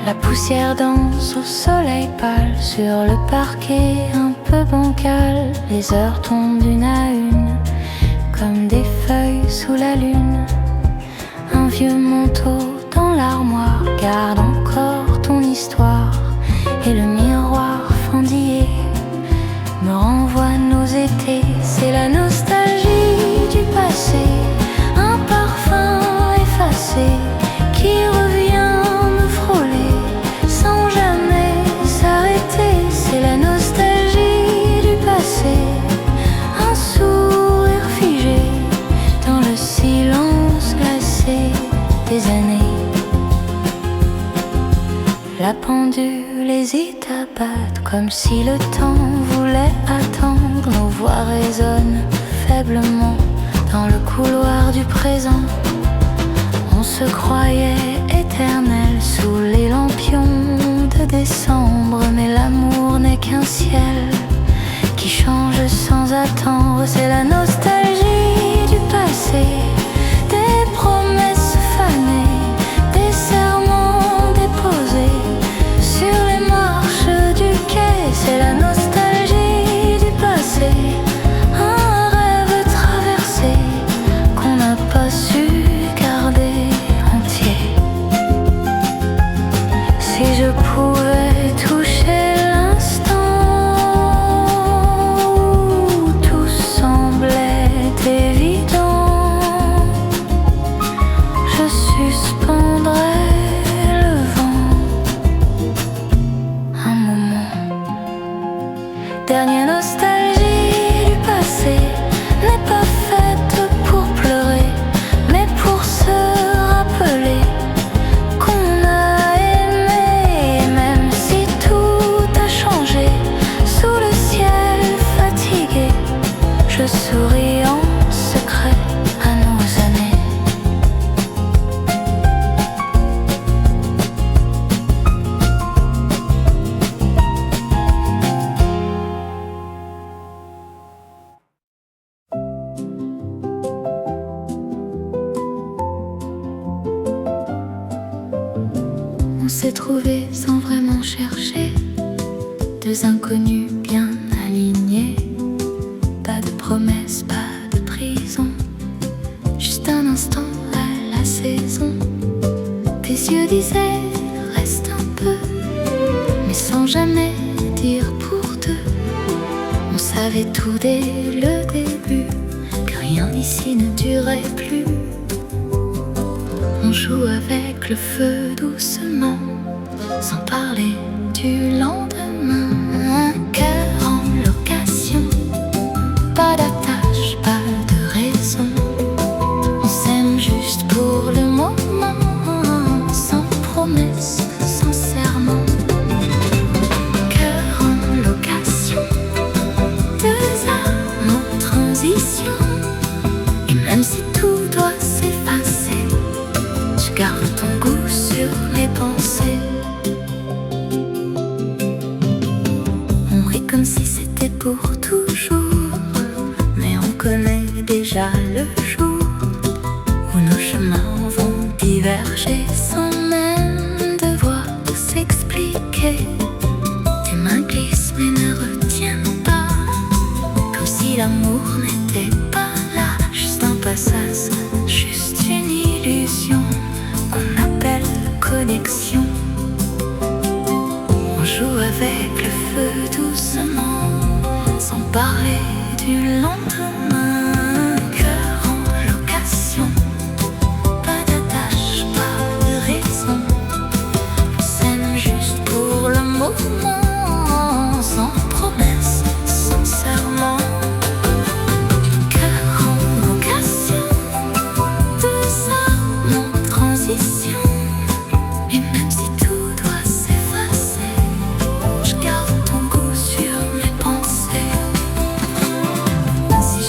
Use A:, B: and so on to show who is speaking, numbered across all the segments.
A: La poussière danse au soleil pâle sur le parquet un peu bancal. Les heures tombent une à une comme des feuilles sous la lune. Un vieux manteau dans l'armoire garde encore ton histoire, et le miroir fendillé me renvoie nos étés. C'est la nostalgie du passé, un parfum effacé qui revient me frôler sans jamais s'arrêter. C'est la nostalgie du passé, un sourire figé dans le silence glacé des années. La pendule hésite à battre comme si le temps voulait attendre. Nos voix résonnent faiblement dans le couloir du présent. On se croyait éternel sous les lampions de décembre, mais l'amour n'est qu'un ciel qui change sans attendre. C'est la nostalgie du passé, des promesses fanées, des serments déposés sur les marches du quai. C'est la nostalgie du passé, un rêve traversé qu'on n'a pas su garder entier. Si je pouvais toucher l'instant où tout semblait évident, je suspendrais le vent un moment. Dernière nostalgie du passé n'est pas faite pour pleurer, mais pour se rappeler qu'on a aimé. Et même si tout a changé sous le ciel fatigué, je souris en secret à nos années. On s'est trouvés sans vraiment chercher, deux inconnus bien alignés. Pas de promesses, pas de prison, juste un instant à la saison. Tes yeux disaient reste un peu, mais sans jamais dire pour deux. On savait tout dès le début, que rien ici ne durait plus. On joue avec le feu doucement, sans parler du lendemain. Un cœur en location, pas d'attache, pas de raison. On s'aime juste pour le moment, sans promesse, sans serment. Cœur en location, deux âmes en transition. Et même si tout doit s'effacer, je garde ton goût sur mes pensées. On rit comme si c'était pour toujours, mais on connaît déjà le jour où nos chemins vont diverger sans même devoir s'expliquer. Tes mains glissent mais ne retiennent pas, comme si l'amour n'était pas là. Juste un passage, juste une illusion qu'on appelle connexion. On joue avec le feu doucement, sans parler du lendemain. Cœur en location, pas d'attache, pas de raison. On s'aime juste pour le moment, sans promesse, sans serment. Cœur en location, deux âmes en transition. Et même si tout doit s'effacer, je garde ton goût sur mes pensées. Si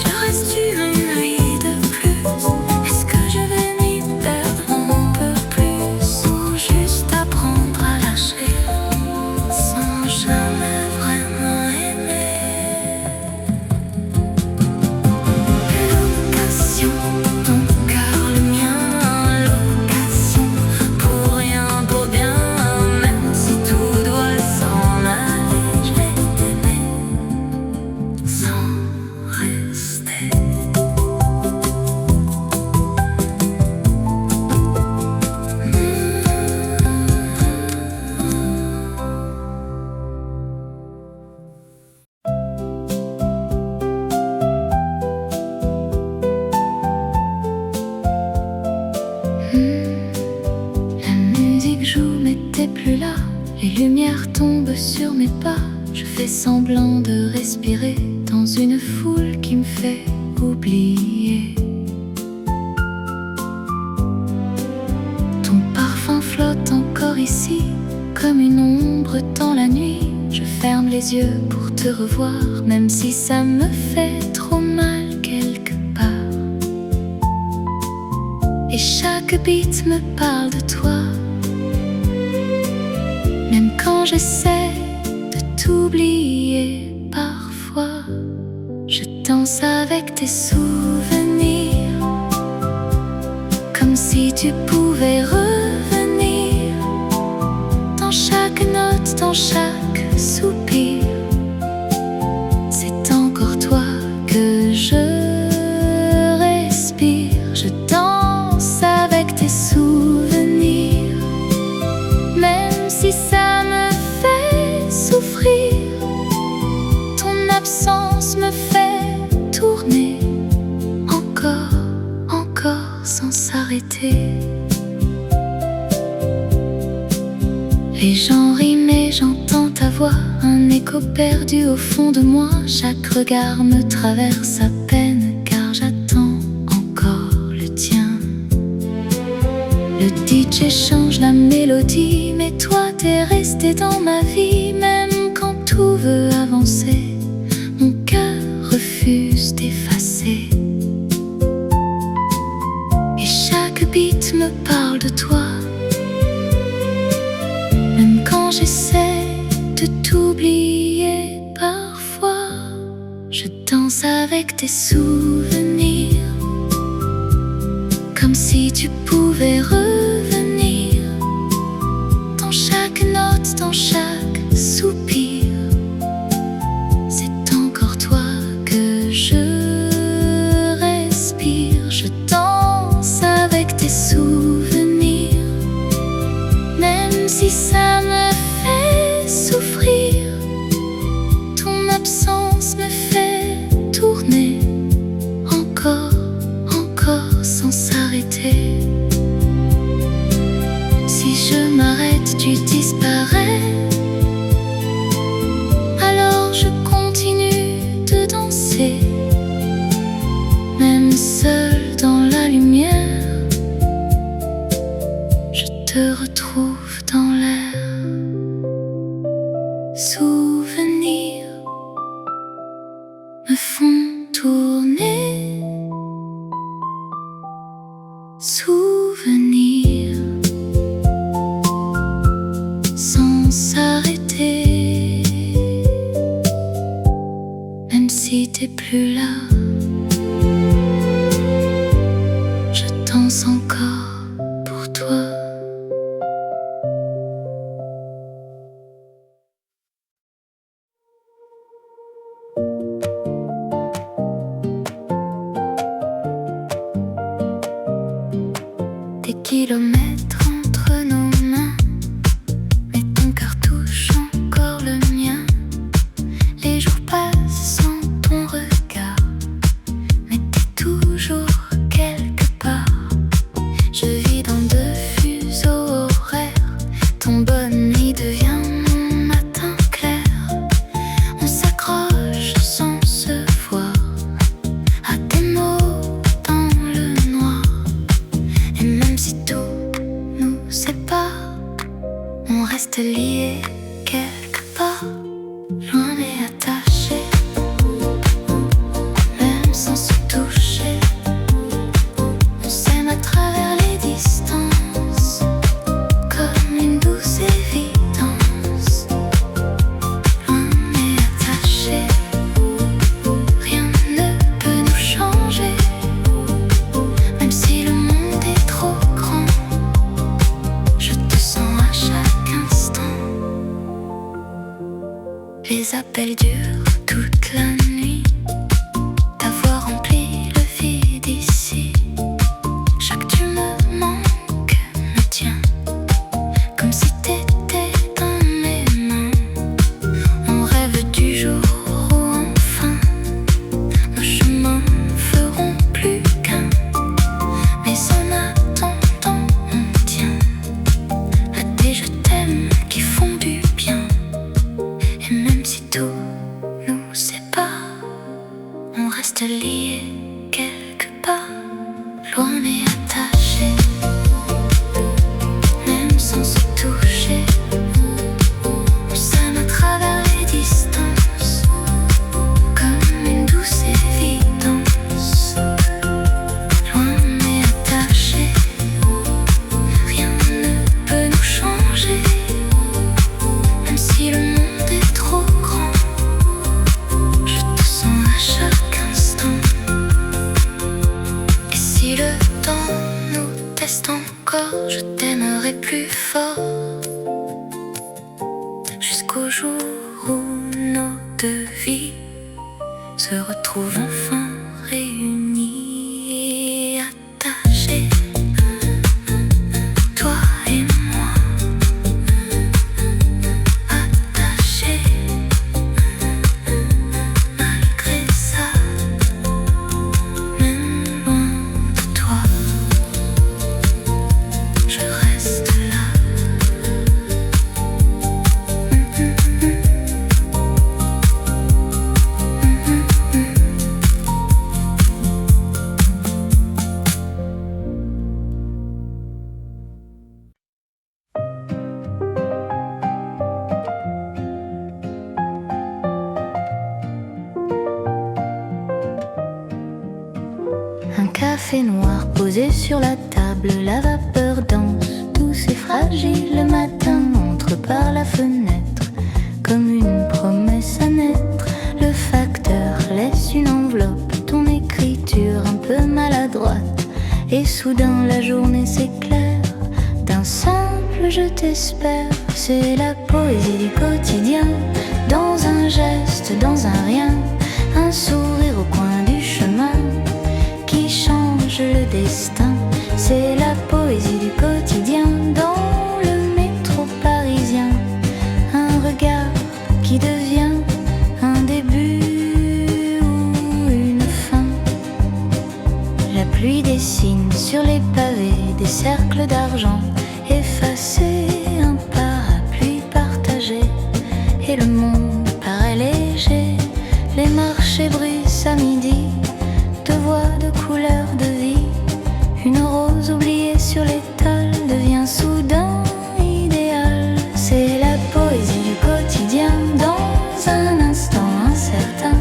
A: sur mes pas. Je fais semblant de respirer dans une foule qui me fait oublier. Ton parfum flotte encore ici, comme une ombre dans la nuit. Je ferme les yeux pour te revoir, même si ça me fait trop mal quelque part. Et chaque beat me parle de toi, même quand j'essaie de t'oublier. Parfois, je danse avec tes souvenirs, comme si tu pouvais revenir dans chaque note, dans chaque soupir. C'est encore toi que je respire. Je danse avec tes souvenirs, même si ça me fait souffrir. Ton absence me fait tourner encore, encore sans s'arrêter. Les gens rient mais j'entends ta voix, un écho perdu au fond de moi. Chaque regard me traverse à peine, car j'attends encore le tien. Le DJ change la mélodie, mais toi t'es resté dans ma vie. Même quand tout veut avancer, mon cœur refuse d'effacer. Et chaque beat me parle de toi, même quand j'essaie de t'oublier. Parfois, je danse avec tes souvenirs, comme si tu pouvais revenir dans chaque note, dans chaque soupir. C'est encore toi que je respire. Je danse avec tes souvenirs, même si ça me fait souffrir. Ton absence me fait tourner encore, encore sans s'arrêter. Si je m'arrête, tu disparais. Alors je continue de danser, même seul dans la lumière. Je te retrouve dans l'air. Souvenirs me font tourner. Souvenirs sans s'arrêter. Même si t'es plus là, je danse encore pour toi. Des kilomètres entre nos mains, mais ton cœur touche encore le mien. Les jours passent sans ton regard, mais t'es toujours quelque part. Je vis dans deux fuseaux horaires, ton bonne nuit devient mon matin clair. On s'accroche sans se voir à tes mots dans le noir. Et même si tout nous sépare, on reste liés quelque part, loin mais attachés, même sans se toucher. On s'aime à travers les distances, comme une douce évidence. Loin mais attachés, rien ne peut nous changer. Même si le monde est trop grand, je te sens à chaque instant. Les appels durent toute la nuit, ta voix remplit le vide ici. Chaque tu me manques me tient, comme si t'étais dans mes mains. On rêve du jour où enfin nos chemins feront plus qu'un. Mais en attendant on tient à des je t'aime qui font du bien. reste lié quelque part, loin mais attaché, même sans se toucher. On s'aime à travers les distances, comme une douce évidence. Loin mais attaché, rien ne peut nous changer, même si le monde est trop grand. Je te sens à chaque instant. Et si le temps nous teste encore, je t'aimerai plus fort, jusqu'au jour où nos deux vies se retrouvent enfin réunies, attachées, toi et moi, attachés. Malgré ça, même loin de toi, je reste là. Un café noir posé sur la table, la vapeur danse, douce et fragile. Le matin entre par la fenêtre, comme une promesse à naître. Le facteur laisse une enveloppe, ton écriture un peu maladroite. Et soudain la journée s'éclaire d'un simple je t'espère. C'est la poésie du quotidien, dans un geste, dans un rien. Un sourire au coin du chemin qui change le destin. C'est la poésie du quotidien dans le métro parisien. Un regard qui devient un début ou une fin. La pluie dessine sur les pavés des cercles d'argent effacés, un parapluie partagé. Et le monde paraît léger, les marchés bruissent à midi de voix, de couleurs, de vie. Une rose oubliée sur l'étal devient soudain idéal. C'est la poésie du quotidien dans un instant incertain.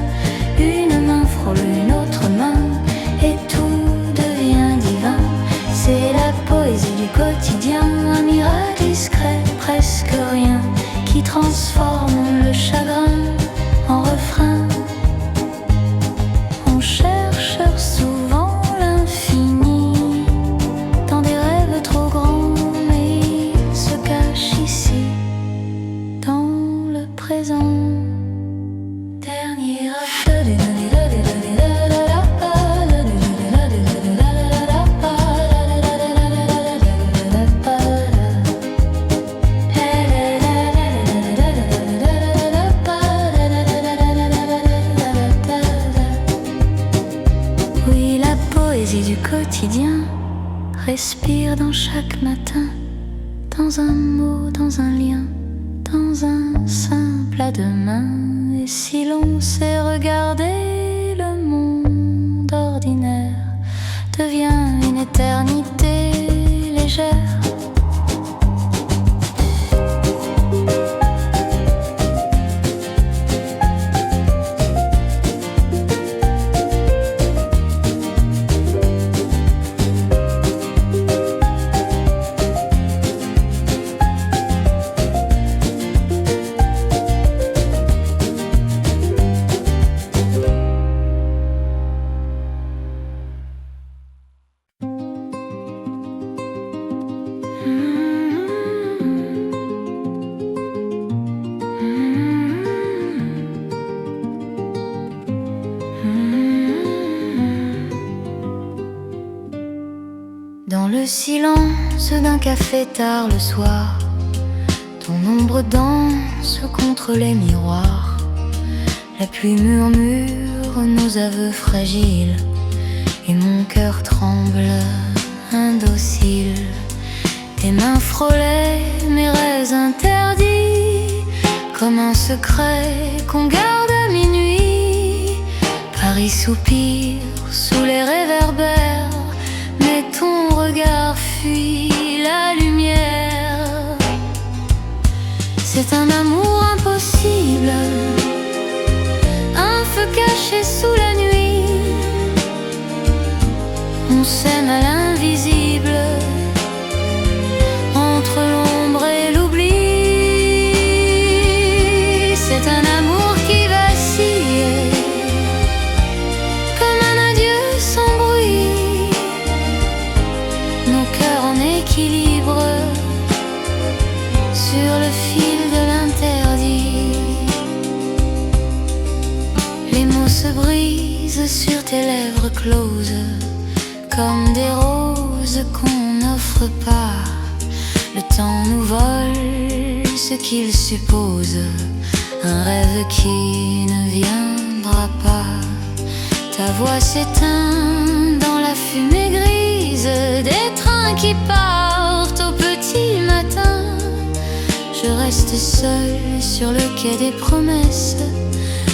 A: Une main frôle une autre main et tout devient divin. C'est la poésie du quotidien, un miracle discret, presque rien, qui transforme le chagrin en refrain. On cherche souvent l'infini dans des rêves trop grands, mais il se cache ici, dans le présent. Dernier Oui, la poésie du quotidien respire dans chaque matin, dans un mot, dans un lien, dans un simple à deux mains. Et si l'on sait regarder, le monde ordinaire devient une éternité légère. Dans le silence d'un café tard le soir, ton ombre danse contre les miroirs. La pluie murmure nos aveux fragiles et mon cœur tremble indocile. Tes mains frôlaient mes rêves interdits, comme un secret qu'on garde à minuit. Par Paris soupire sous les réverbères, mais ton regard fuit la lumière. C'est un amour impossible, un feu caché sous la nuit. On s'aime à l'invisible, entre l'ombre et l'oubli. C'est un amour qui vacille, comme un adieu sans bruit. Nos cœurs en équilibre, sur le fil de l'interdit. Les mots se brisent sur tes lèvres closes, comme des roses qu'on n'offre pas. Le temps nous vole ce qu'il suppose, un rêve qui ne viendra pas. Ta voix s'éteint dans la fumée grise des trains qui partent au petit matin. Je reste seule sur le quai des promesses,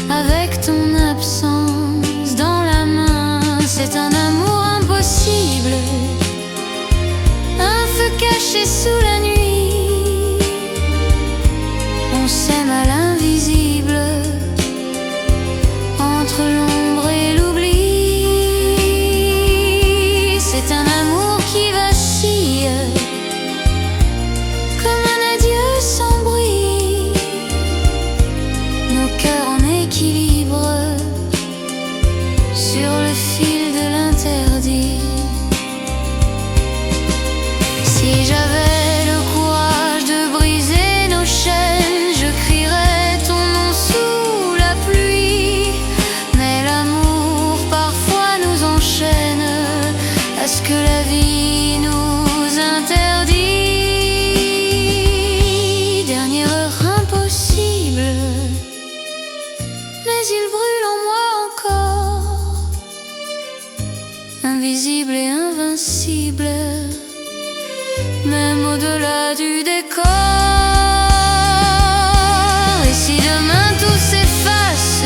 A: avec ton absence dans la main. C'est un amour impossible, un feu caché sous la nuit. On s'aime à l'invisible, entre l'ombre et l'oubli. C'est un amour qui vacille, comme un adieu sans bruit. Nos cœurs en équilibre, sur le fil de l'interdit. Si j'avais le courage de briser nos chaînes, je crierais ton nom sous la pluie. Mais l'amour parfois nous enchaîne à ce que la vie nous interdit. Dernière heure impossible, mais il brûle en moi encore, invisible et invincible, même au-delà du décor. Et si demain tout s'efface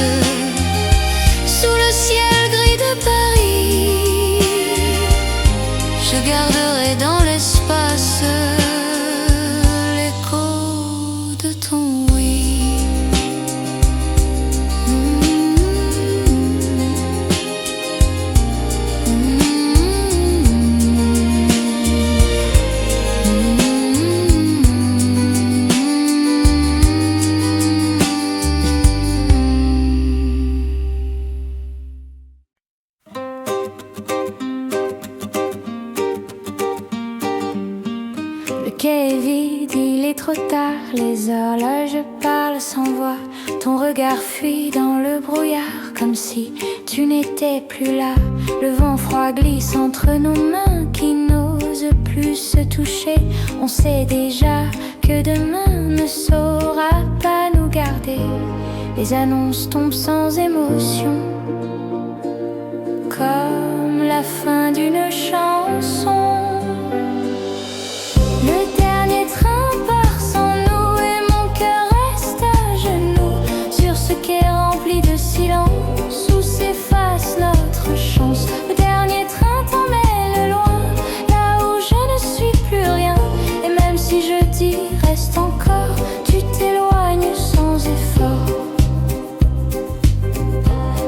A: sous le ciel gris de Paris, je garderai dans l'espace l'écho de ton oui. Le quai est vide, il est trop tard, les horloges parlent sans voix. Ton regard fuit dans le brouillard, comme si tu n'étais plus là. Le vent froid glisse entre nos mains qui n'osent plus se toucher. On sait déjà que demain ne saura pas nous garder. Les annonces tombent sans émotion, comme la fin d'une chanson. Le dernier train part sans nous et mon cœur reste à genoux sur ce quai rempli de silence où s'efface notre chance. Le dernier train t'emmène loin, là où je ne suis plus rien. Et même si je dis reste encore, tu t'éloignes sans effort.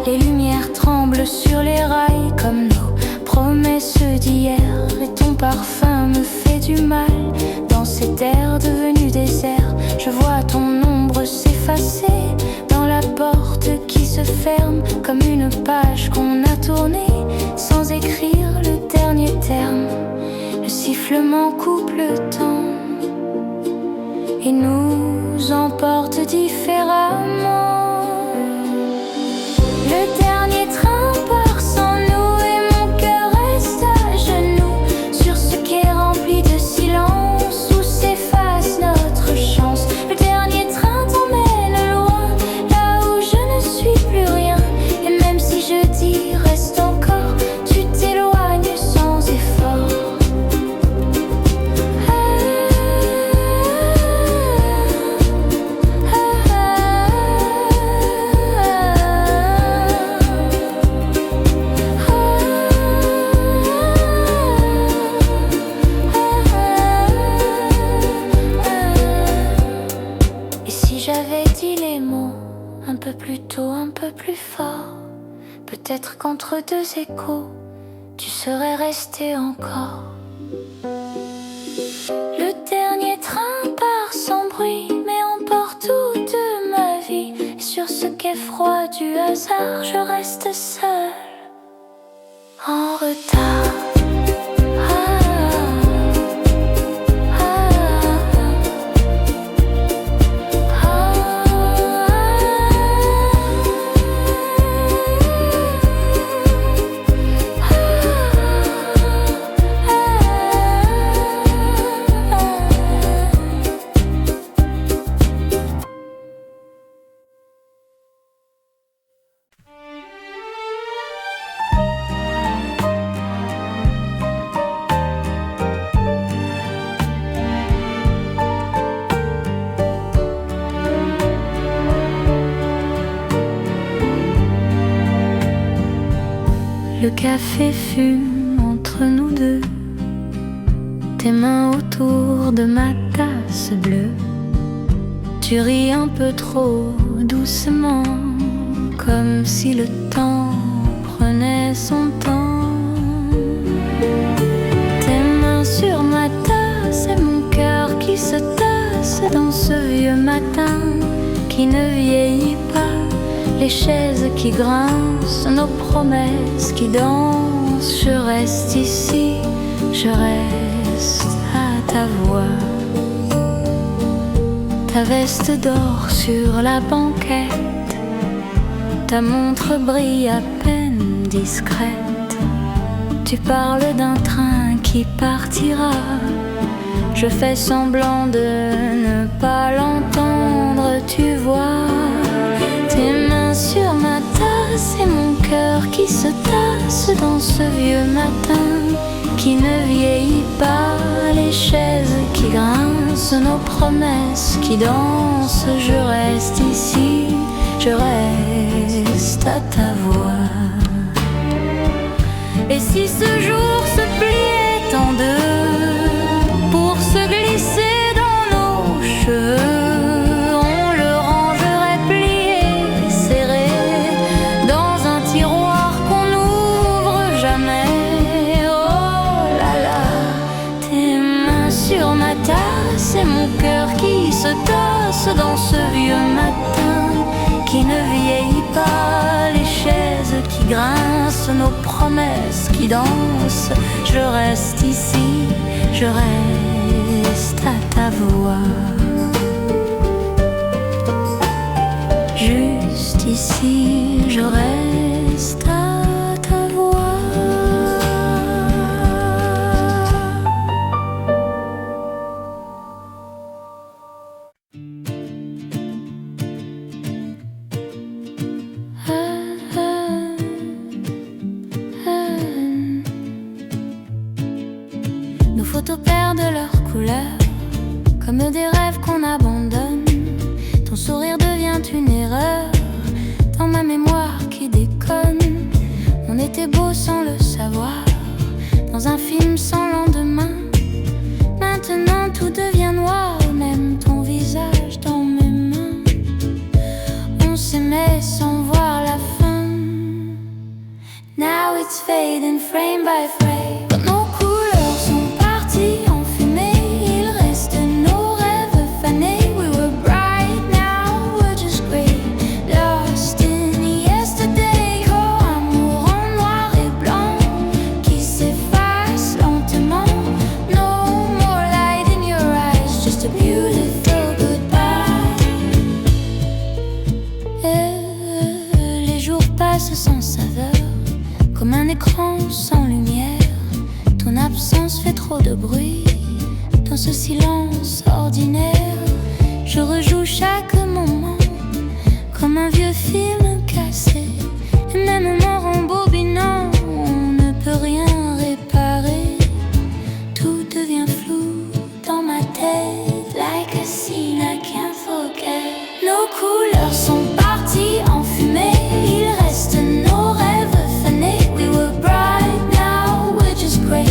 A: Les lumières tremblent sur les rails comme nos promesses d'hier. Et ton parfum me fait du mal dans cet air devenu désert. Je vois ton ombre s'effacer dans la porte qui se ferme, comme une page qu'on a tournée sans écrire le dernier terme. Le sifflement coupe le temps et nous emporte différemment. Le dernier train part sans nous et mon cœur reste à genoux sur ce quai rempli de silence où s'efface notre chance. Le dernier train t'emmène loin, là où je ne suis plus rien. Et même si je dis reste encore, tu t'éloignes sans effort. fort. Peut-être qu'entre deux échos, tu serais resté encore. Le dernier train part sans bruit, mais emporte toute ma vie. Et sur ce quai froid du hasard, je reste seule, en retard. Le café fume entre nous deux, tes mains autour de ma tasse bleue. Tu ris un peu trop doucement, comme si le temps prenait son temps. Tes mains sur ma tasse et mon cœur qui se tasse dans ce vieux matin qui ne vieillit pas. Les chaises qui grincent, nos promesses qui dansent. Je reste ici, je reste à ta voix. Ta veste d'or sur la banquette, ta montre brille à peine discrète. Tu parles d'un train qui partira, je fais semblant de ne pas l'entendre, tu vois. Tes mains sur ma tasse et mon cœur qui se tasse dans ce vieux matin qui ne vieillit pas. Les chaises qui grincent, nos promesses qui dansent. Je reste ici, je reste à ta voix. Et si ce jour se pliait en deux pour se glisser dans nos cheveux, c'est mon cœur qui se tasse dans ce vieux matin qui ne vieillit pas. Les chaises qui grincent, nos promesses qui dansent. Je reste ici, je reste à ta voix. Juste ici, je reste à ta voix. Nos photos perdent leur couleur, comme des rêves qu'on abandonne. Ton sourire devient une erreur dans ma mémoire qui déconne. On était beau sans le savoir, dans un film sans lendemain. Maintenant tout devient noir, même ton visage dans mes mains. On s'aimait sans voir la fin. Now it's fading frame by frame. But nos couleurs sont parties en fumée. Il reste nos rêves fanés. We were bright, now we're just grey. Lost in yesterday. Oh, amour en noir et blanc qui s'efface lentement. No more light in your eyes, just a beautiful goodbye. Les jours passent sans saveur, comme un écran sans lumière. Ton absence fait trop de bruit dans ce silence ordinaire. Je rejoue chaque moment comme un vieux film cassé. Et même en rembobinant, on ne peut rien réparer. Tout devient flou dans ma tête, like a scene I can't forget. Nos couleurs sont parties en fumée. Il reste nos rêves fanés. We were bright, now we're just grey.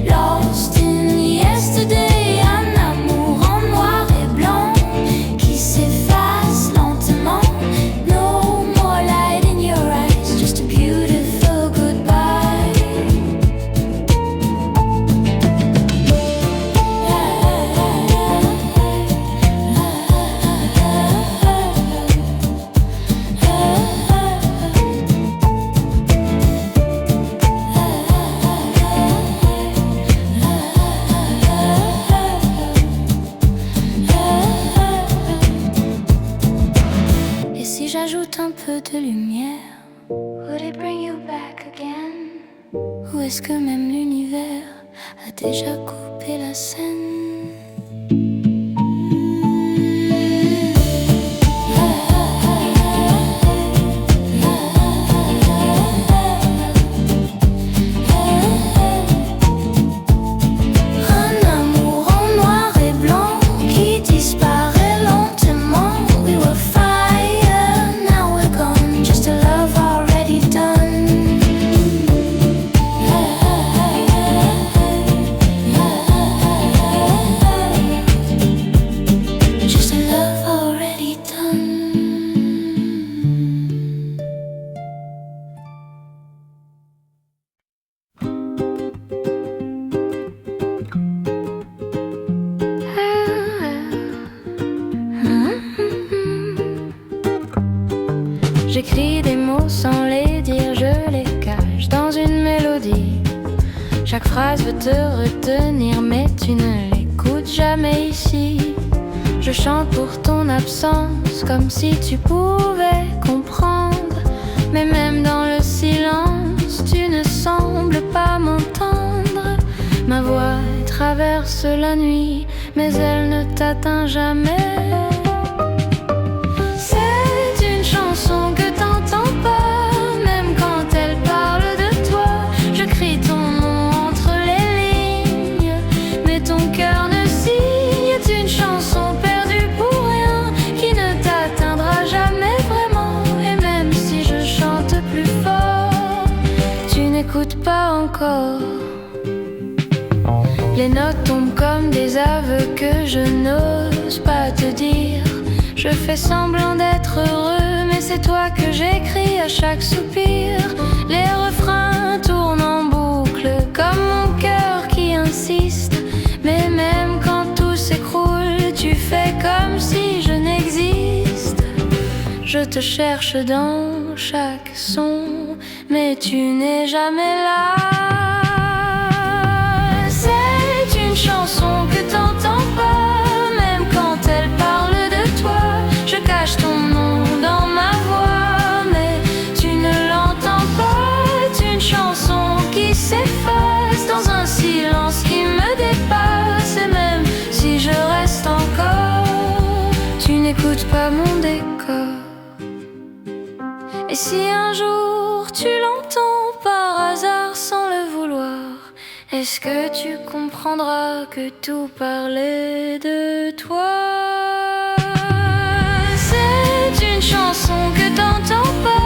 A: Lost in yesterday. Un amour en noir et blanc qui s'efface lentement. No more lumière? Would it bring you back again? Ou est-ce que même l'univers a déjà coupé la scène? J'écris des mots sans les dire, je les cache dans une mélodie. Chaque phrase veut te retenir, mais tu ne l'écoutes jamais ici. Je chante pour ton absence, comme si tu pouvais comprendre. Mais même dans le silence, tu ne sembles pas m'entendre. Ma voix traverse la nuit, mais elle ne t'atteint jamais. Pas encore. Les notes tombent comme des aveux que je n'ose pas te dire. Je fais semblant d'être heureux, mais c'est toi que j'écris à chaque soupir. Les refrains tournent en boucle comme mon cœur qui insiste. Mais même quand tout s'écroule, tu fais comme si je n'existe. Je te cherche dans chaque son, mais tu n'es jamais là. C'est une chanson que t'entends pas, même quand elle parle de toi. Je cache ton nom dans ma voix, mais tu ne l'entends pas. C'est une chanson qui s'efface dans un silence qui me dépasse. Et même si je reste encore, tu n'écoutes pas mon décor. Et si un jour tu l'entends par hasard sans le vouloir, est-ce que tu comprendras que tout parlait de toi? C'est une chanson que t'entends pas.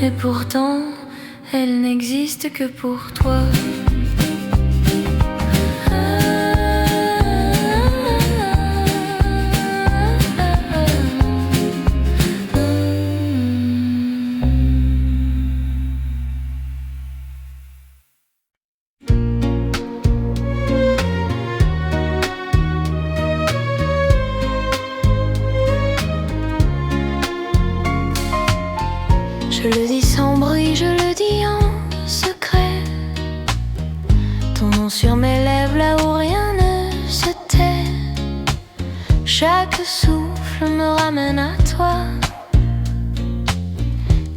A: Et pourtant, elle n'existe que pour toi. Je le dis sans bruit, je le dis en secret. Ton nom sur mes lèvres là où rien ne se tait. Chaque souffle me ramène à toi,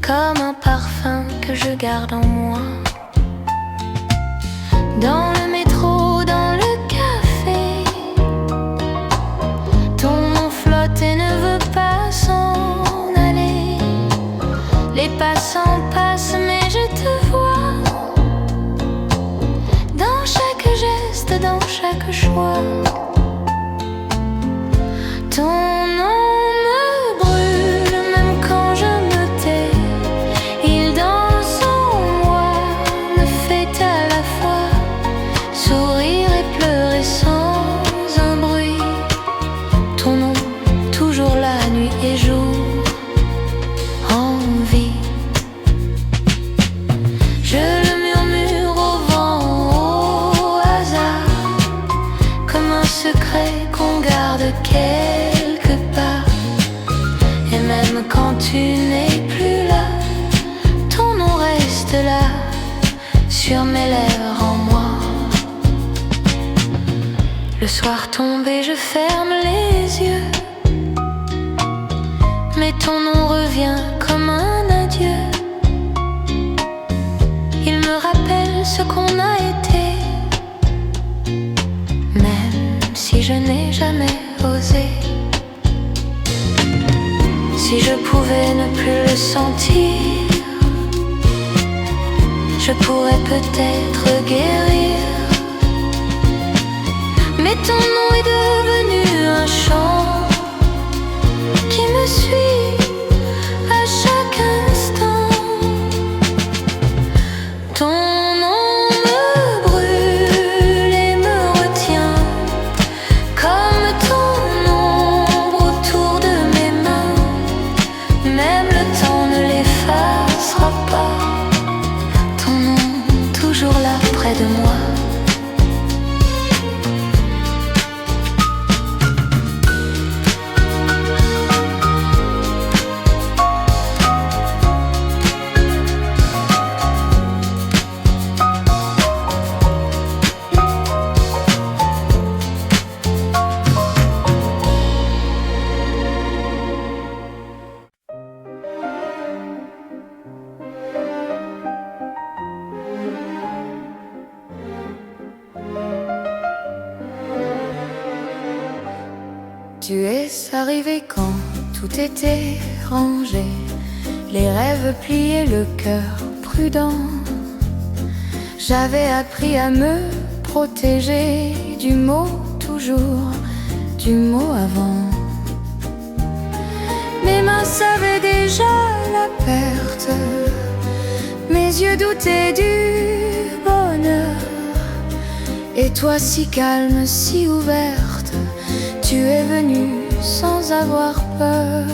A: comme un parfum que je garde en moi. Dans le métro, dans le café, ton nom flotte et ne veut pas s'en aller. Les passants passent mais je te vois, dans chaque geste, dans chaque choix. Ton nom me brûle même quand je me tais. Il danse en moi, me fait à la fois sourire et pleurer sans un bruit. Ton nom toujours la nuit et jour. Je le murmure au vent, au hasard, comme un secret qu'on garde quelque Le soir tombé, je ferme les yeux, mais ton nom revient comme un adieu. Il me rappelle ce qu'on a été, même si je n'ai jamais osé. Si je pouvais ne plus le sentir, je pourrais peut-être guérir. Mais ton nom est devenu un chant qui me suit à chaque instant. Ton nom me brûle et me retient comme ton ombre autour de mes mains. Même le temps ne l'effacera pas. Ton nom toujours là près de moi. Tu es arrivé quand tout était rangé, les rêves pliés, le cœur prudent. J'avais appris à me protéger du mot toujours, du mot avant. Mes mains savaient déjà la perte, mes yeux doutaient du bonheur. Et toi si calme, si ouverte, tu es venue sans avoir peur.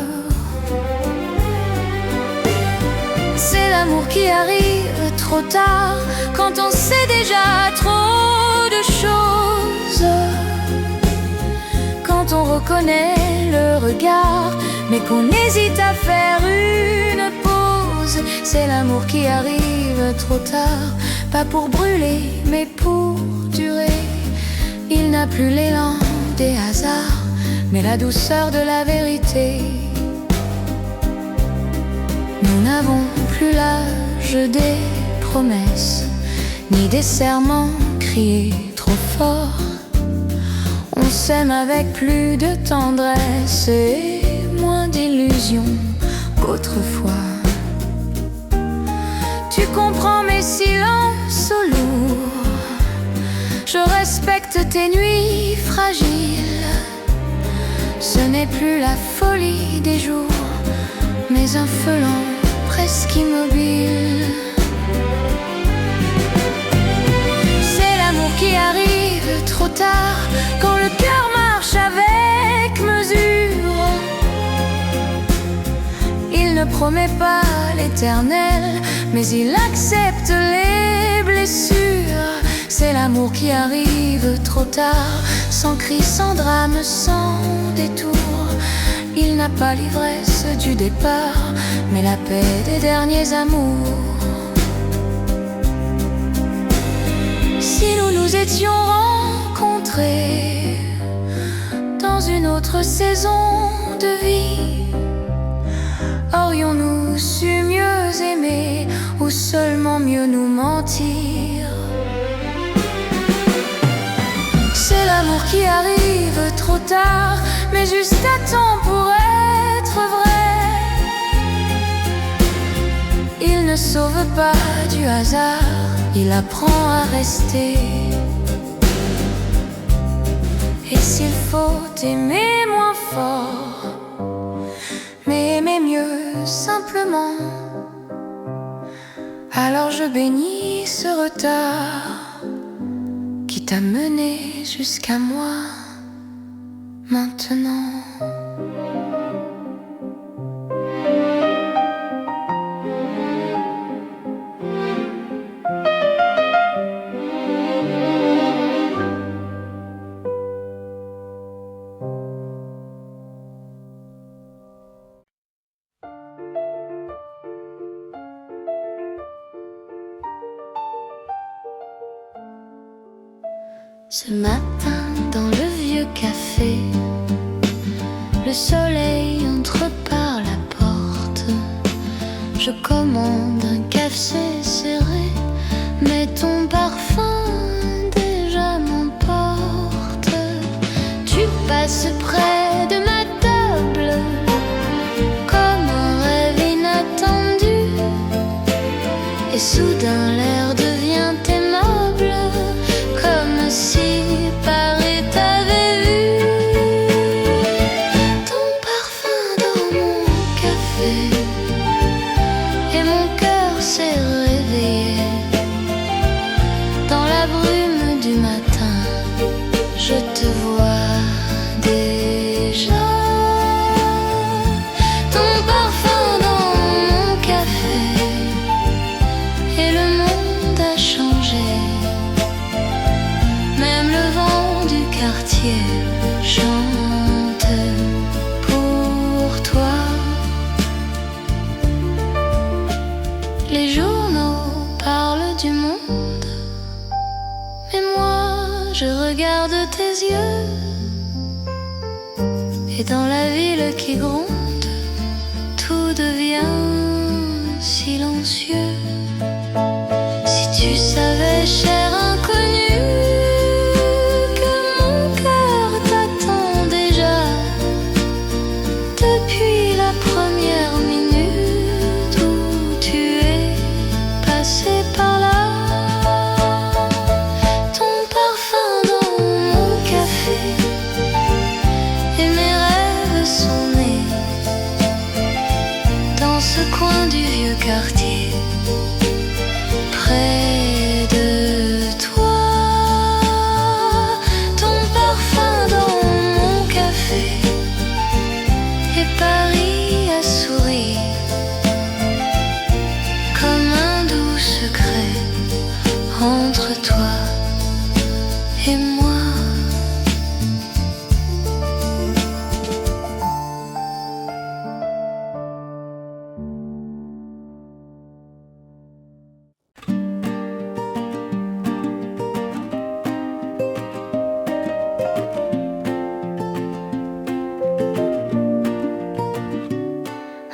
A: C'est l'amour qui arrive trop tard, quand on sait déjà trop de choses. Quand on reconnaît le regard, mais qu'on hésite à faire une pause. C'est l'amour qui arrive trop tard, pas pour brûler, mais pour durer. Il n'a plus l'élan des hasards, mais la douceur de la vérité. Nous n'avons plus l'âge des promesses, ni des serments criés trop fort. On s'aime avec plus de tendresse et moins d'illusions qu'autrefois. Tu comprends mes silences lourds, je respecte tes nuits fragiles. Ce n'est plus la folie des jours, mais un feu lent presque immobile. C'est l'amour qui arrive trop tard, quand le cœur marche avec mesure. Il ne promet pas l'éternel, mais il accepte les blessures. C'est l'amour qui arrive trop tard, sans cri, sans drame, sans détour. Il n'a pas l'ivresse du départ, mais la paix des derniers amours. Si nous nous étions rencontrés dans une autre saison de vie, aurions-nous su mieux aimer ou seulement mieux nous mentir? C'est l'amour qui arrive trop tard, mais juste à temps pour être vrai. Il ne sauve pas du hasard, il apprend à rester. Et s'il faut aimer moins fort, mais aimer mieux simplement, alors je bénis ce retard qui t'a mené jusqu'à moi maintenant. Ce matin, dans le vieux café. Le soleil entre par la porte. Je commande un café serré, mais ton parfum déjà m'emporte. Tu passes près de ma table comme un rêve inattendu, et soudain l'air devient aimable, comme si Paris t'avait vu. Ton parfum dans mon café, et mon cœur s'est réveillé. Dans la brume du matin, je te vois déjà. Ton parfum dans mon café, et le monde a changé. Même le vent du quartier chante pour toi. Les journaux parlent du monde, mais moi je regarde tes yeux. Et dans la ville qui gronde, tout devient silencieux. Si tu savais, cher inconnu, que mon cœur t'attend déjà depuis la première minute où tu es passé par là. Ton parfum dans mon café, et mes rêves sont nés dans ce coin du vieux quartier, près de toi. Ton parfum dans mon café, et Paris a souri comme un doux secret entre toi et moi.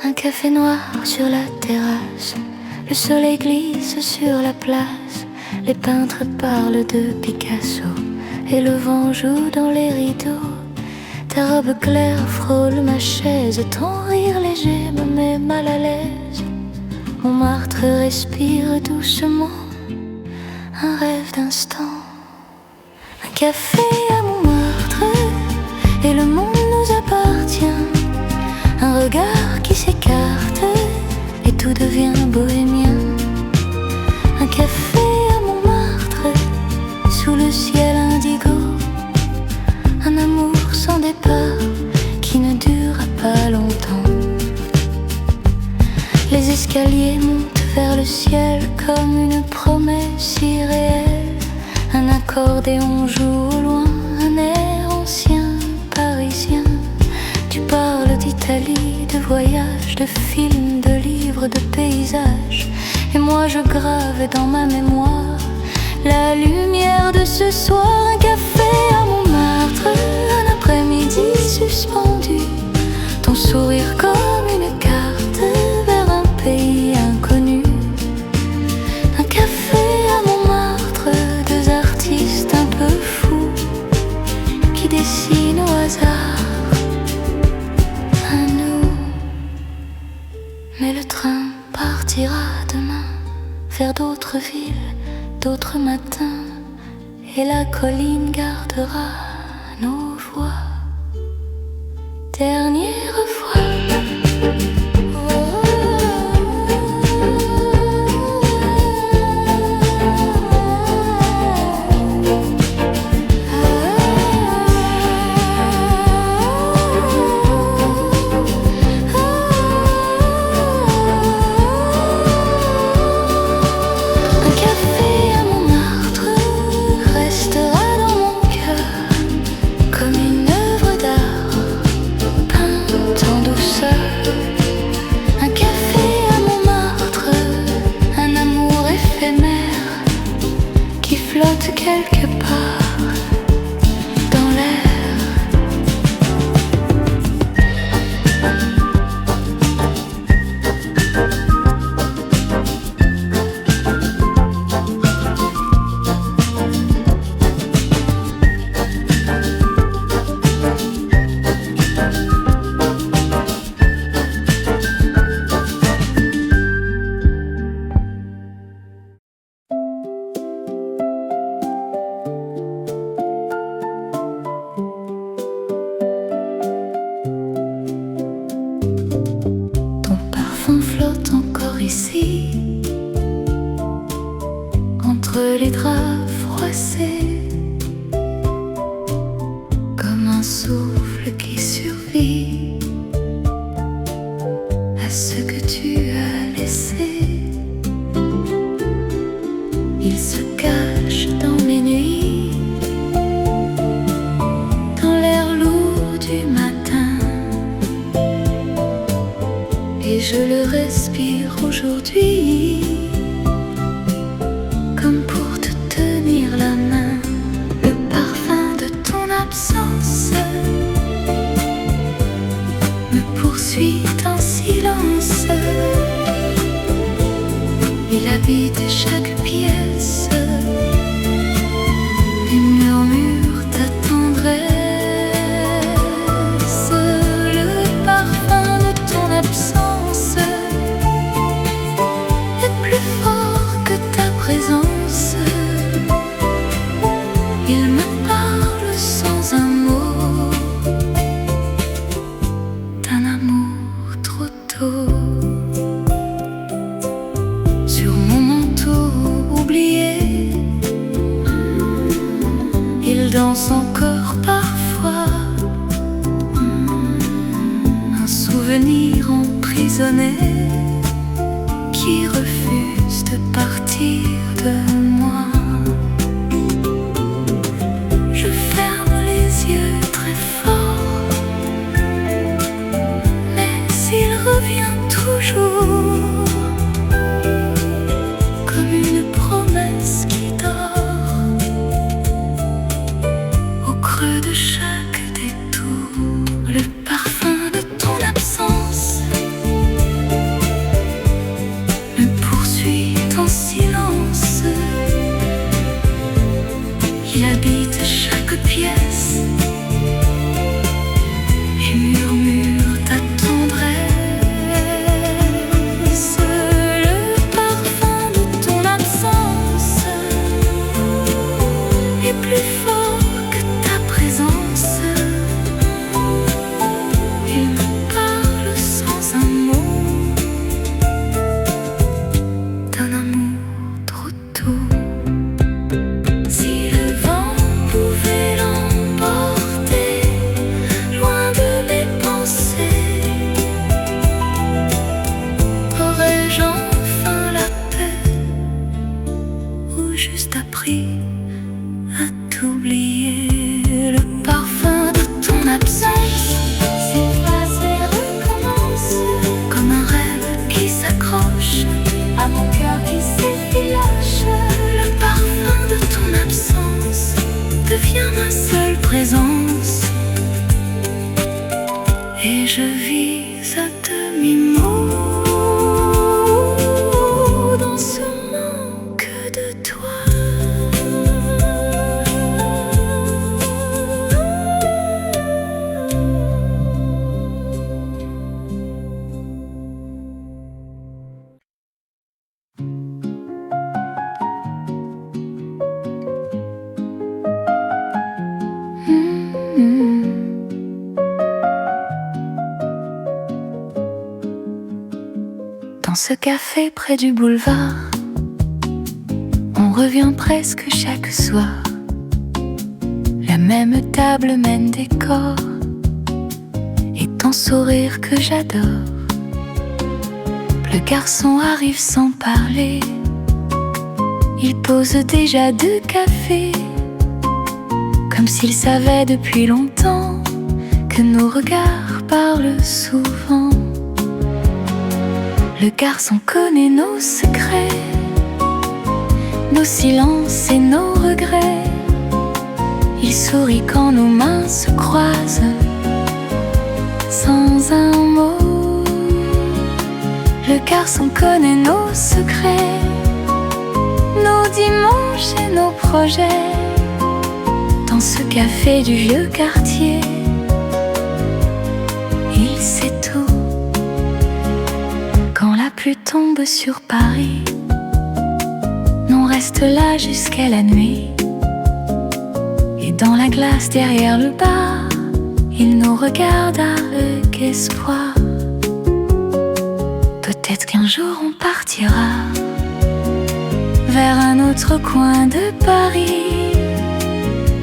A: Un café noir sur la terrasse, le soleil glisse sur la place. Les peintres parlent de Picasso, et le vent joue dans les rideaux. Ta robe claire frôle ma chaise, ton rire léger me met mal à l'aise. Montmartre respire doucement, un rêve d'instant. Un café à Montmartre, et le monde nous appartient. Un regard qui s'écarte, et tout devient bohémien. Un café à Montmartre, sous le ciel indigo. Un amour sans départ, qui ne durera pas longtemps. Les escaliers montent vers le ciel comme une promesse irréelle. Un accordéon joue au loin, un air ancien parisien. Tu parles d'Italie, de voyages, de films, de livres, de paysages. Et moi je grave dans ma mémoire la lumière de ce soir. Un café à Montmartre, un après-midi suspendu. Ton sourire comme une carte vers un pays inconnu. Un café à Montmartre, deux artistes un peu fous qui dessinent au hasard. Mais le train partira demain vers d'autres villes, d'autres matins, et la colline gardera nos voix. Dernière fois. Comme une œuvre d'art peinte en douceur. ici, entre les draps froissés, comme un souffle qui survit à ce que tu as laissé. Il se cache dans mes nuits, dans l'air lourd du matin, et je le respire aujourd'hui, comme pour te tenir la main. Le parfum de ton absence me poursuit en silence. Il habite chaque pièce et murmure ta tendresse. Le parfum de ton absence est plus fort que ta présence. Il me parle sans un mot d'un amour trop tôt. Sur mon manteau oublié, il danse encore parfois, un souvenir emprisonné qui refuse de partir de moi. Je ferme les yeux très fort, mais il revient toujours, comme une promesse qui dort au creux de chaque détour. Le parfum de ton absence me poursuit en silence. Il habite chaque pièce et murmure ta tendresse. Le parfum de ton absence est plus fort que ta présence. Il me parle sans un mot d'un amour trop tôt. Si le vent pouvait l'emporter loin de mes pensées, aurais-je enfin la paix ou juste appris à t'oublier? Le parfum de ton absence s'efface et recommence, comme un rêve qui s'accroche à mon cœur qui s'effiloche. Le parfum de ton absence devient ma seule présence, et je vis à demi-mot dans ce manque de toi. Dans ce café près du boulevard, on revient presque chaque soir. La même table mène des corps et ton sourire que j'adore. Le garçon arrive sans parler, il pose déjà 2 cafés, comme s'il savait depuis longtemps que nos regards parlent souvent. Le garçon connaît nos secrets, nos silences et nos regrets. Il sourit quand nos mains se croisent, sans un mot. Le garçon connaît nos secrets, nos dimanches et nos projets. Dans ce café du vieux quartier, il sait tout. Quand la pluie tombe sur Paris, on reste là jusqu'à la nuit. Et dans la glace derrière le bar, il nous regarde avec espoir. Peut-être qu'un Un jour on partira vers un autre coin de Paris,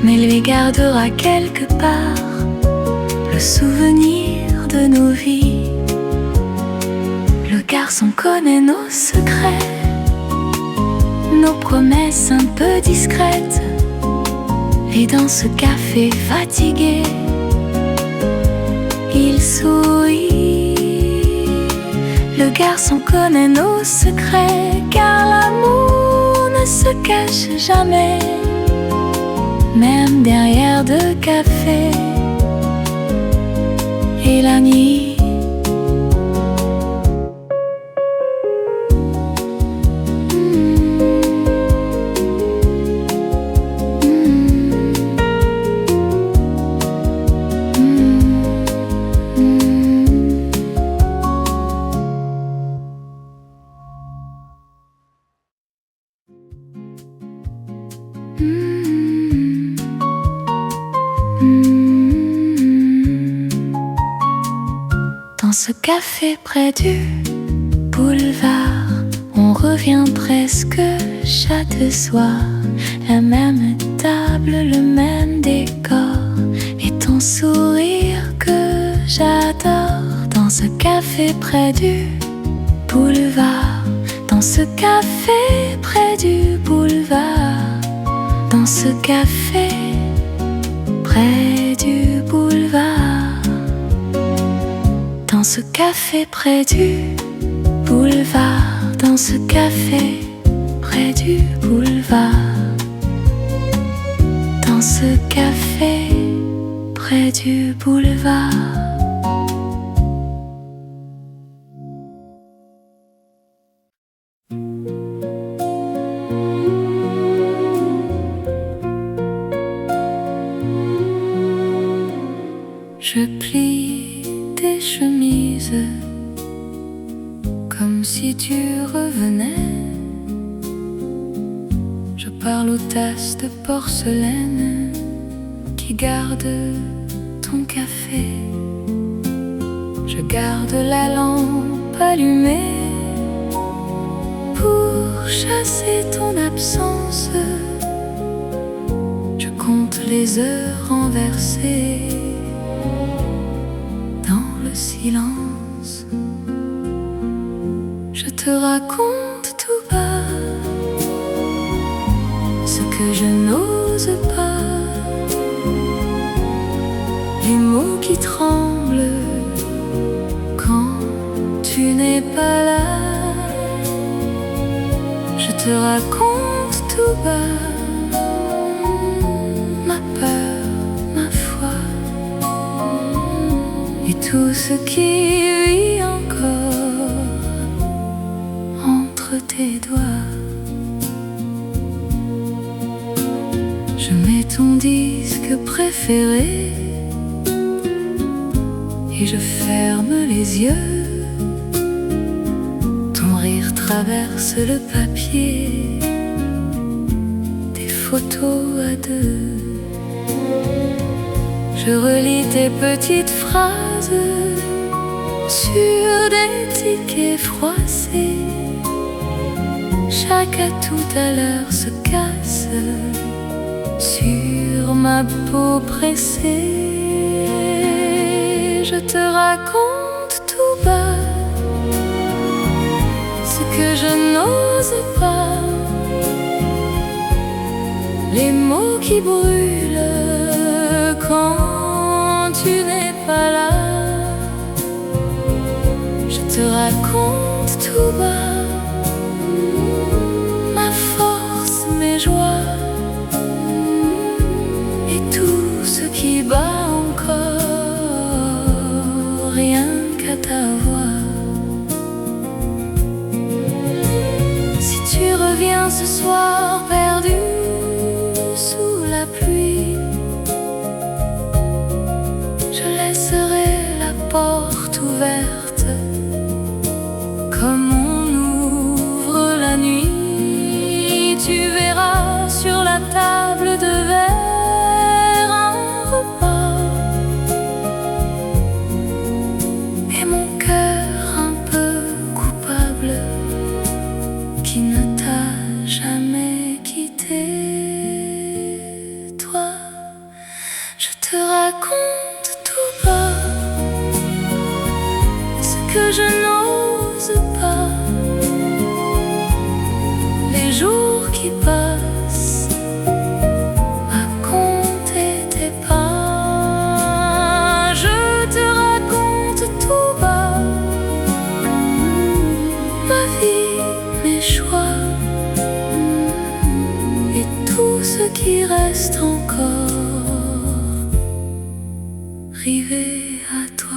A: mais lui gardera quelque part le souvenir de nos vies. Le garçon connaît nos secrets, nos promesses un peu discrètes. Et dans ce café fatigué, il sourit. Le garçon connaît nos secrets, car l'amour ne se cache jamais, même derrière de café. Et la nuit, dans ce café près du boulevard, on revient presque chaque soir. La même table, le même décor, et ton sourire que j'adore. Dans ce café près du boulevard, dans ce café près du boulevard, dans ce café près du boulevard, dans ce café près du boulevard, dans ce café près du boulevard, dans ce café près du boulevard. Je plie tes chemises comme si tu revenais. Je parle aux tasses de porcelaine qui gardent ton café. Je garde la lampe allumée pour chasser ton absence. Je compte les heures renversées dans le silence. Je te raconte tout bas ce que je n'ose pas, les mots qui tremblent quand tu n'es pas là. Je te raconte tout bas ma peur, ma foi, et tout ce qui vit encore entre tes doigts. Je mets ton disque préféré et je ferme les yeux. Ton rire traverse le papier, des photos à deux. Je relis tes petites phrases sur des tickets froissés. Chaque à tout à l'heure se casse sur ma peau pressée. Je te raconte tout bas ce que je n'ose pas, les mots qui brûlent quand tu n'es pas là. Je te raconte tout bas ma force, mes joies et tout ce qui bat encore, rien qu'à ta voix. Si tu reviens ce soir perdu sous la pluie, je laisserai la porte ouverte comme on ouvre la nuit. Tu verras sur la table de verre un repas et mon cœur un peu coupable qui ne t'a jamais quitté. Toi, je te raconte tout bas ce que je n'ose pas. Les jours qui passent à compter tes pas. Je te raconte tout bas ma vie, mes choix et tout ce qui reste encore rivé à toi.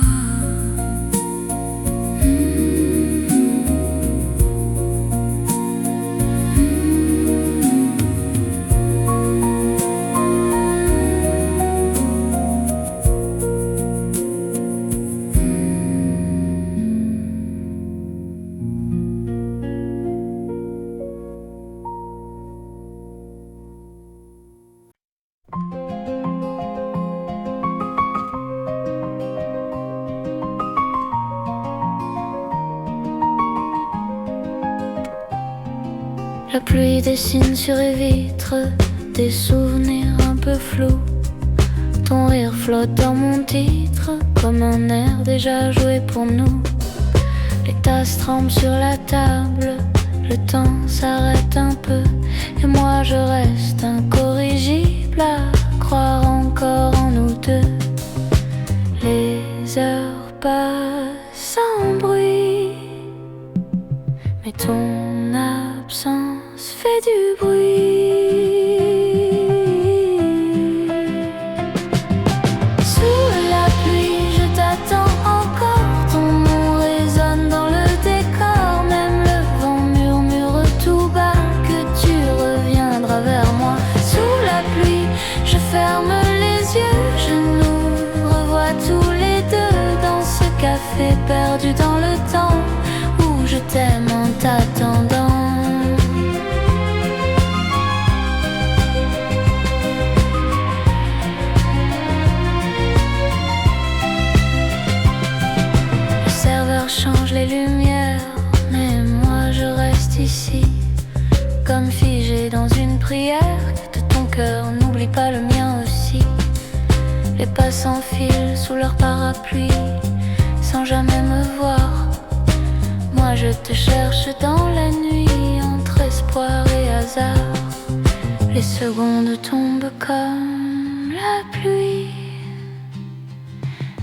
A: La pluie dessine sur les vitres des souvenirs un peu flous. Ton rire flotte dans mon titre comme un air déjà joué pour nous. Les tasses tremblent sur la table, le temps s'arrête un peu et moi je reste incorrigible à croire encore en nous deux. Les heures passent sans bruit, mais ton absence fait du bruit. Sous la pluie, je t'attends encore. Ton nom résonne dans le décor. Même le vent murmure tout bas que tu reviendras vers moi. Sous la pluie, je ferme les yeux. Je nous revois tous les deux dans ce café perdu dans le temps où je t'aime en t'attendant. Change les lumières, mais moi je reste ici, comme figé dans une prière. De ton cœur, n'oublie pas le mien aussi. Les pas s'enfilent sous leur parapluie, sans jamais me voir. Moi je te cherche dans la nuit, entre espoir et hasard. Les secondes tombent comme la pluie,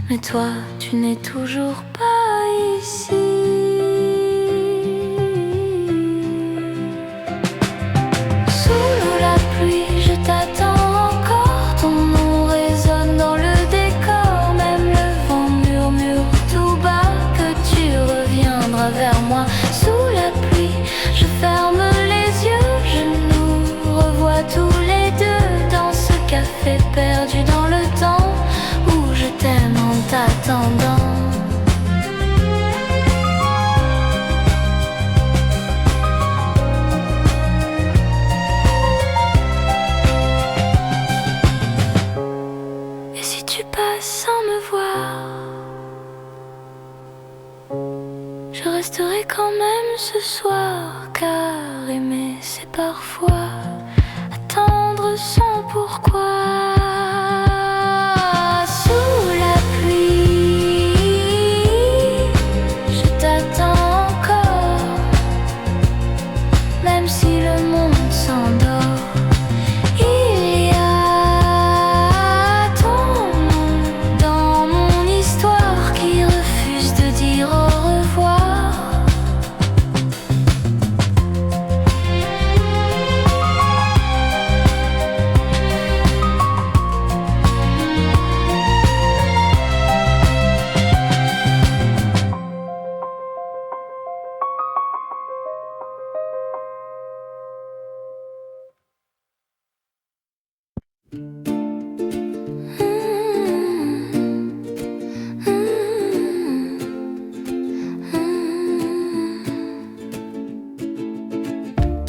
A: mais toi tu n'es toujours pas ici. Sous la pluie, je t'attends encore. Ton nom résonne dans le décor. Même le vent murmure tout bas que tu reviendras vers moi. Sous la pluie, je ferme les yeux. Je nous revois tous les deux dans ce café perdu dans le temps où je t'aime en t'attendant. Sans me voir, je resterai quand même ce soir, car aimer c'est parfois attendre sans pourquoi. Sous la pluie, je t'attends encore, même si le monde s'endort.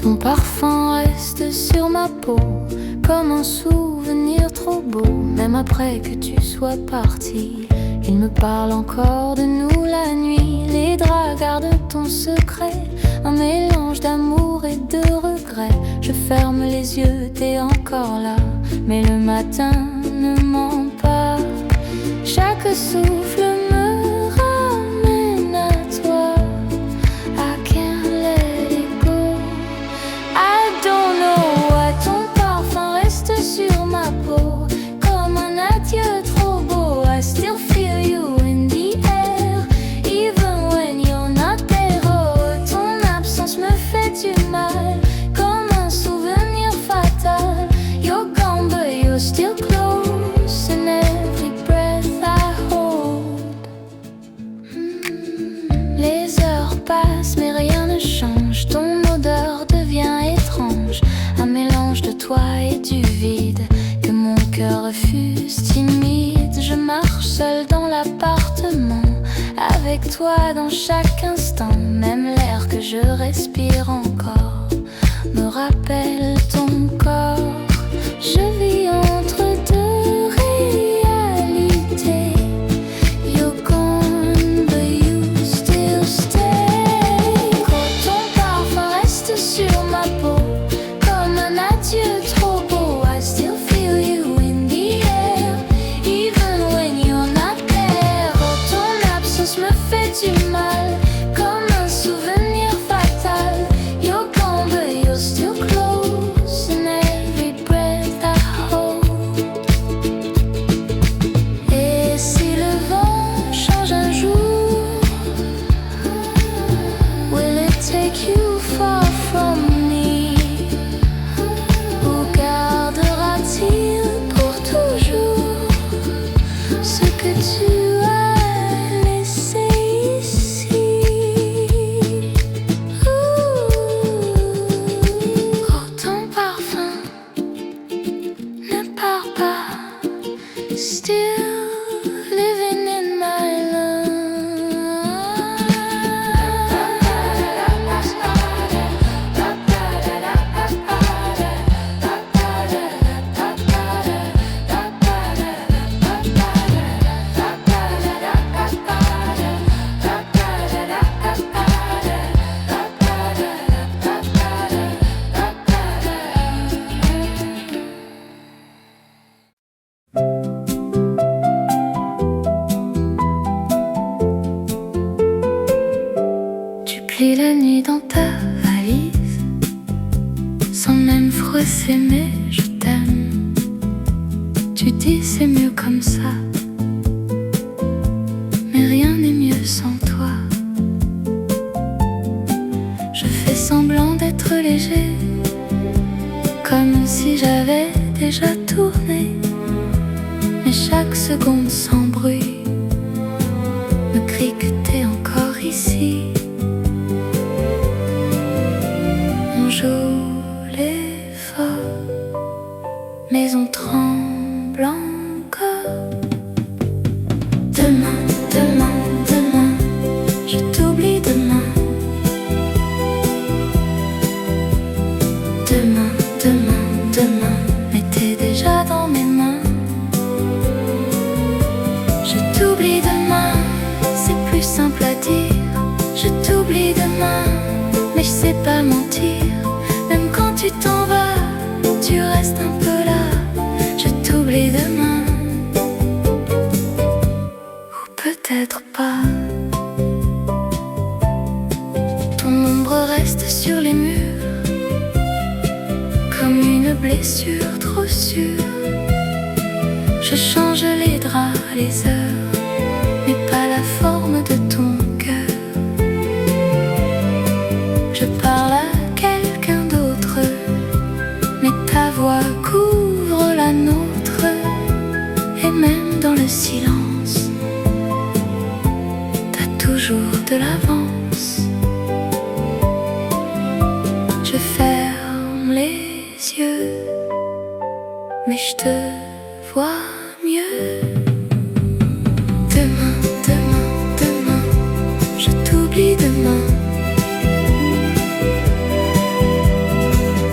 A: Ton parfum reste sur ma peau comme un souvenir trop beau. Même après que tu sois parti, il me parle encore de nous la nuit. Les draps gardent ton secret, un mélange d'amour de regrets. Je ferme les yeux, t'es encore là, mais le matin ne ment pas. Chaque souffle me ramène à toi. I can't let it go. I don't know why ton parfum reste sur ma peau comme un adieu trop beau. I still feel you in the air, even when you're not there. Oh, ton absence me fait du mal, comme un souvenir fatal. You're gone but you're still close in every breath I hold. Les heures passent mais rien ne change. Ton odeur devient étrange, un mélange de toi et du vide que mon cœur refuse, timide. Je marche seule dans l'appartement, avec toi dans chaque instant. Même l'air que je respire encore me rappelle ton corps. Je vis entre deux réalités. You're gone but you still stay. Quand ton parfum reste sur ma peau comme un adieu trop beau. I still feel you in the air, even when you're not there. Oh, ton absence me fait du mal, comme un souvenir fatal. You're gone but you're still close in every breath I hold. Et si le vent change un jour, will it take you far from me? Ou gardera-t-il pour toujours ce que tu as laissé ici? Oh, ton parfum ne part pas, still living in my Tu plies la nuit dans ta valise, sans même froisser mais je t'aime. Tu dis c'est mieux comme ça, mais rien n'est mieux sans toi. Je fais semblant d'être léger, comme si j'avais déjà tourné, mais chaque seconde sans bruit me crie que t'es encore ici. On joue les forts, mais on tremble encore. Demain, demain, demain, je t'oublie demain. Demain, demain, demain, mais t'es déjà dans mes mains. Je t'oublie demain, c'est plus simple à dire. Je t'oublie demain, mais je sais pas mentir. Même quand tu t'en vas, tu restes un peu là. Je t'oublie demain, ou peut-être pas. Ton ombre reste sur les murs, comme une blessure trop sûre. Je change les draps, les heures, mais pas la forme de ton cœur. Je parle à quelqu'un d'autre, mais ta voix couvre la nôtre. Et même dans le silence, t'as toujours de l'avance. Je ferme les yeux, mais je te vois mieux. Demain, demain, demain, je t'oublie demain.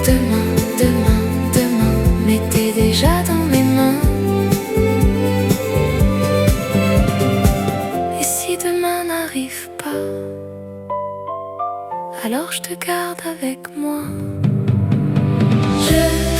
A: Demain, demain, demain, mais t'es déjà dans mes mains. Et si demain n'arrive pas, alors je te garde avec moi. Je